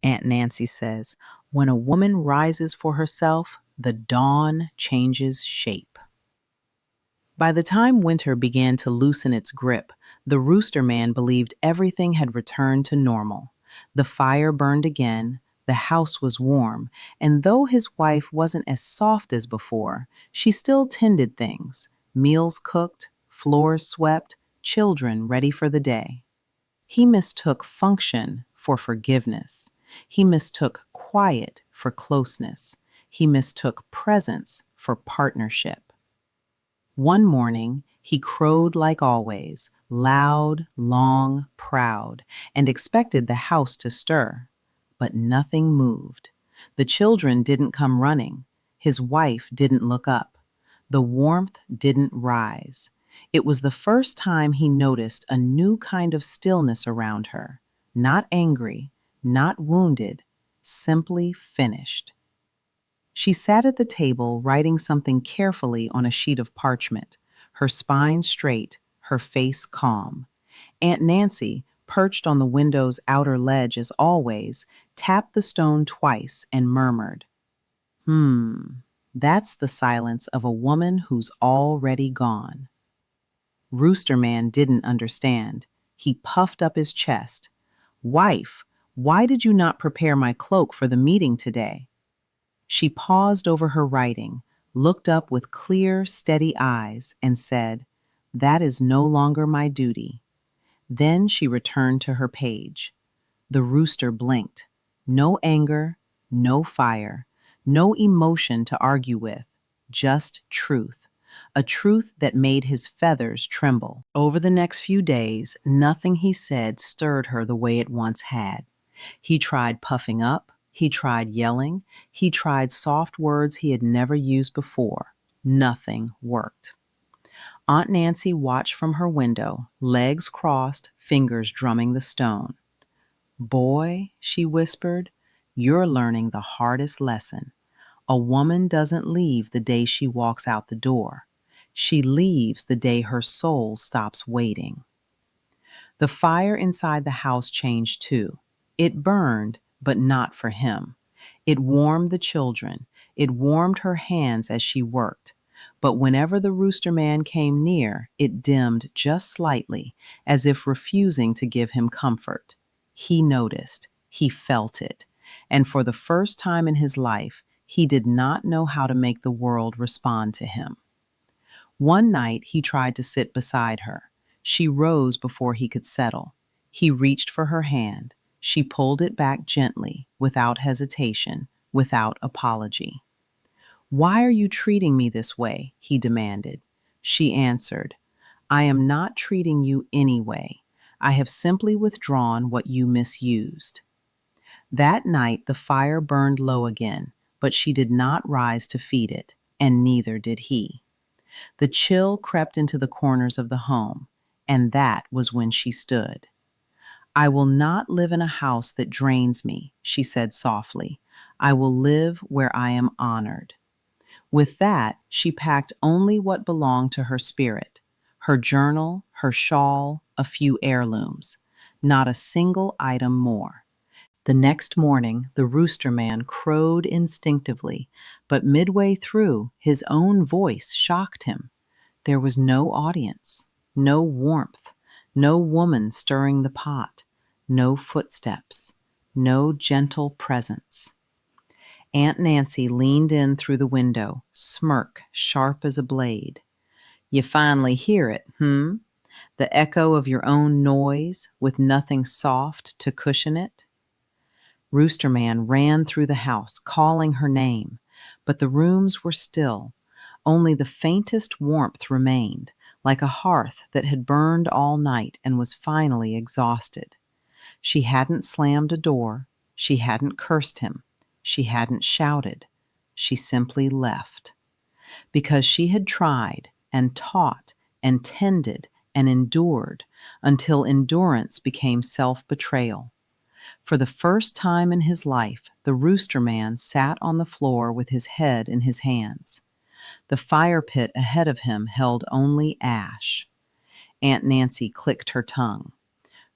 Aunt Nancy says, when a woman rises for herself, the dawn changes shape. By the time winter began to loosen its grip, the Rooster Man believed everything had returned to normal. The fire burned again, the house was warm, and though his wife wasn't as soft as before, she still tended things. Meals cooked, floors swept, children ready for the day. He mistook function for forgiveness. He mistook quiet for closeness. He mistook presence for partnership. One morning, he crowed like always, loud, long, proud, and expected the house to stir. But nothing moved. The children didn't come running. His wife didn't look up. The warmth didn't rise. It was the first time he noticed a new kind of stillness around her. Not angry, not wounded, simply finished. She sat at the table writing something carefully on a sheet of parchment, her spine straight, her face calm. Aunt Nancy, perched on the window's outer ledge as always, tapped the stone twice and murmured, that's the silence of a woman who's already gone. Rooster Man didn't understand. He puffed up his chest. Wife, why did you not prepare my cloak for the meeting today? She paused over her writing, looked up with clear, steady eyes, and said, that is no longer my duty. Then she returned to her page. The rooster blinked. No anger, no fire, no emotion to argue with, just truth. A truth that made his feathers tremble. Over the next few days, nothing he said stirred her the way it once had. He tried puffing up, he tried yelling, he tried soft words he had never used before. Nothing worked. Aunt Nancy watched from her window, legs crossed, fingers drumming the stone. Boy, she whispered, you're learning the hardest lesson. A woman doesn't leave the day she walks out the door. She leaves the day her soul stops waiting. The fire inside the house changed too. It burned, but not for him. It warmed the children. It warmed her hands as she worked. But whenever the Rooster Man came near, it dimmed just slightly, as if refusing to give him comfort. He noticed. He felt it. And for the first time in his life, he did not know how to make the world respond to him. One night, he tried to sit beside her. She rose before he could settle. He reached for her hand. She pulled it back gently, without hesitation, without apology. Why are you treating me this way? He demanded. She answered, I am not treating you any way. I have simply withdrawn what you misused. That night the fire burned low again, but she did not rise to feed it, and neither did he. The chill crept into the corners of the home, and that was when she stood. I will not live in a house that drains me, she said softly. I will live where I am honored. With that, she packed only what belonged to her spirit, her journal, her shawl, a few heirlooms, not a single item more. The next morning, the Rooster Man crowed instinctively, but midway through, his own voice shocked him. There was no audience, no warmth, no woman stirring the pot, no footsteps, no gentle presence. Aunt Nancy leaned in through the window, smirk sharp as a blade. You finally hear it, The echo of your own noise with nothing soft to cushion it? Rooster Man ran through the house, calling her name, but the rooms were still. Only the faintest warmth remained, like a hearth that had burned all night and was finally exhausted. She hadn't slammed a door. She hadn't cursed him. She hadn't shouted. She simply left. Because she had tried and taught and tended and endured until endurance became self-betrayal. For the first time in his life, the Rooster Man sat on the floor with his head in his hands. The fire pit ahead of him held only ash. Aunt Nancy clicked her tongue.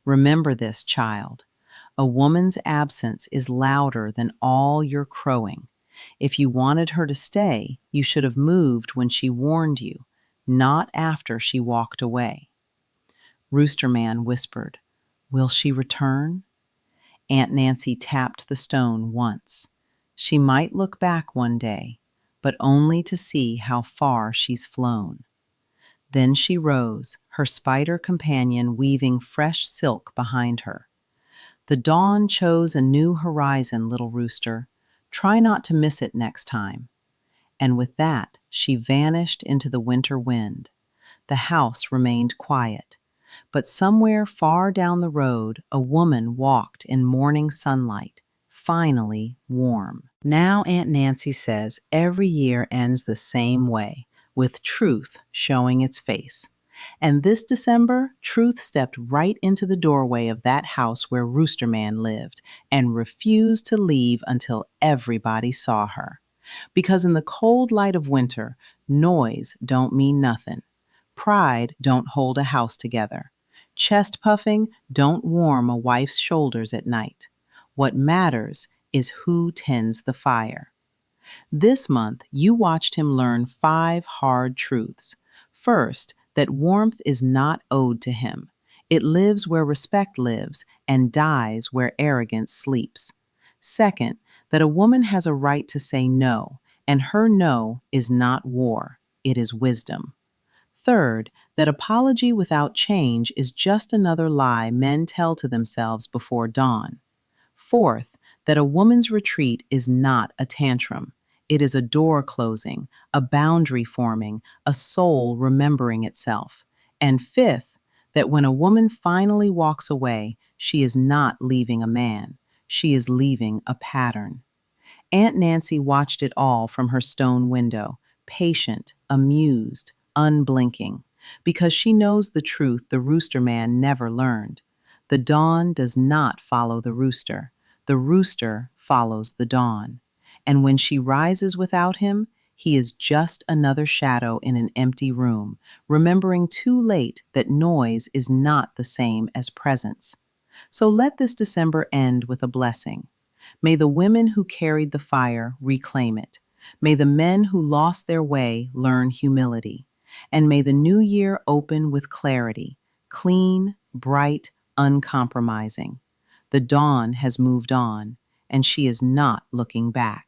Remember this, child. A woman's absence is louder than all your crowing. If you wanted her to stay, you should have moved when she warned you, not after she walked away. Rooster Man whispered, "Will she return?" Aunt Nancy tapped the stone once. "She might look back one day, but only to see how far she's flown." Then she rose, her spider companion weaving fresh silk behind her. "The dawn chose a new horizon, little rooster. Try not to miss it next time." And with that, she vanished into the winter wind. The house remained quiet, but somewhere far down the road, a woman walked in morning sunlight, finally warm. Now Aunt Nancy says every year ends the same way, with truth showing its face. And this December, Truth stepped right into the doorway of that house where Rooster Man lived and refused to leave until everybody saw her. Because in the cold light of winter, noise don't mean nothing. Pride don't hold a house together. Chest puffing don't warm a wife's shoulders at night. What matters is who tends the fire. This month, you watched him learn 5 hard truths. First, that warmth is not owed to him. It lives where respect lives and dies where arrogance sleeps. Second, that a woman has a right to say no, and her no is not war, it is wisdom. Third, that apology without change is just another lie men tell to themselves before dawn. Fourth, that a woman's retreat is not a tantrum. It is a door closing, a boundary forming, a soul remembering itself. And fifth, that when a woman finally walks away, she is not leaving a man. She is leaving a pattern. Aunt Nancy watched it all from her stone window, patient, amused, unblinking, because she knows the truth the Rooster Man never learned. The dawn does not follow the rooster follows the dawn. And when she rises without him, he is just another shadow in an empty room, remembering too late that noise is not the same as presence. So let this December end with a blessing. May the women who carried the fire reclaim it. May the men who lost their way learn humility. And may the new year open with clarity, clean, bright, uncompromising. The dawn has moved on, and she is not looking back.